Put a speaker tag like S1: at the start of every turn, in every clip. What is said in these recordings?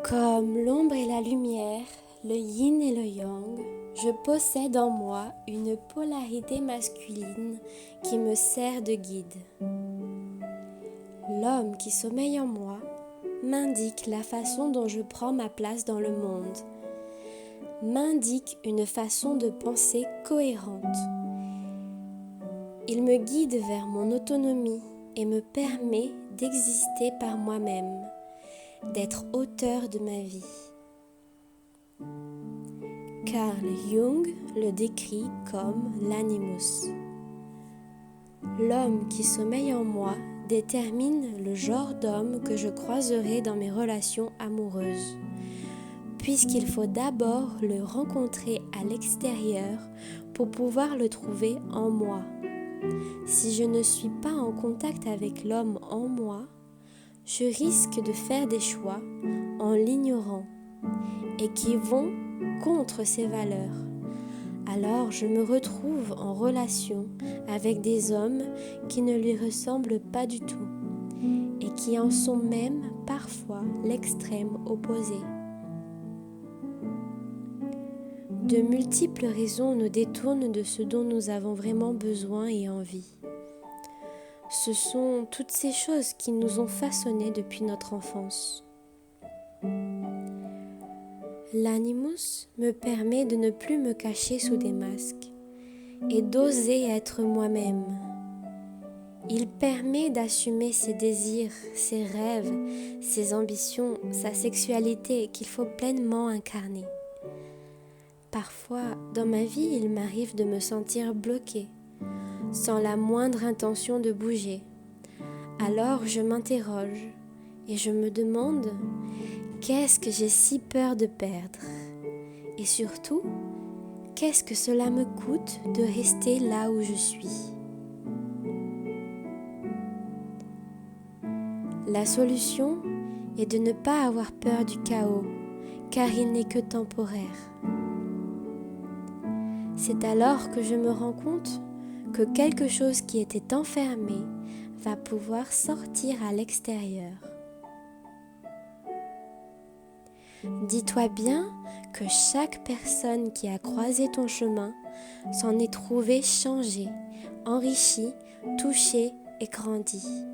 S1: Comme l'ombre et la lumière, le yin et le yang, je possède en moi une polarité masculine qui me sert de guide. L'homme qui sommeille en moi m'indique la façon dont je prends ma place dans le monde, m'indique une façon de penser cohérente. Il me guide vers mon autonomie et me permet d'exister par moi-même, d'être auteur de ma vie. Carl Jung le décrit comme l'animus. L'homme qui sommeille en moi détermine le genre d'homme que je croiserai dans mes relations amoureuses, puisqu'il faut d'abord le rencontrer à l'extérieur pour pouvoir le trouver en moi. Si je ne suis pas en contact avec l'homme en moi, je risque de faire des choix en l'ignorant et qui vont contre ses valeurs. Alors je me retrouve en relation avec des hommes qui ne lui ressemblent pas du tout et qui en sont même parfois l'extrême opposé. De multiples raisons nous détournent de ce dont nous avons vraiment besoin et envie. Ce sont toutes ces choses qui nous ont façonnés depuis notre enfance. L'animus me permet de ne plus me cacher sous des masques et d'oser être moi-même. Il permet d'assumer ses désirs, ses rêves, ses ambitions, sa sexualité qu'il faut pleinement incarner. Parfois, dans ma vie, il m'arrive de me sentir bloquée, sans la moindre intention de bouger. Alors je m'interroge et je me demande: qu'est-ce que j'ai si peur de perdre? Et surtout, qu'est-ce que cela me coûte de rester là où je suis? La solution est de ne pas avoir peur du chaos, car il n'est que temporaire. C'est alors que je me rends compte que quelque chose qui était enfermé va pouvoir sortir à l'extérieur. Dis-toi bien que chaque personne qui a croisé ton chemin s'en est trouvée changée, enrichie, touchée et grandie.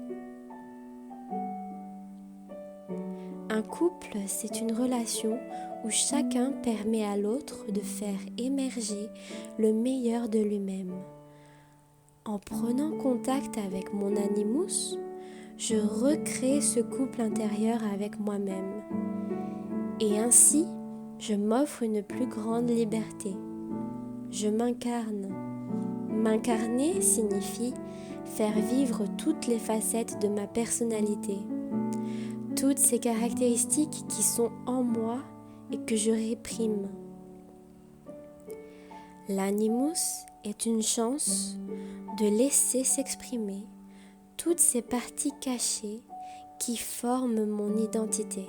S1: Un couple, c'est une relation où chacun permet à l'autre de faire émerger le meilleur de lui-même. En prenant contact avec mon animus, je recrée ce couple intérieur avec moi-même. Et ainsi, je m'offre une plus grande liberté. Je m'incarne. M'incarner signifie faire vivre toutes les facettes de ma personnalité, toutes ces caractéristiques qui sont en moi et que je réprime. L'animus est une chance de laisser s'exprimer toutes ces parties cachées qui forment mon identité.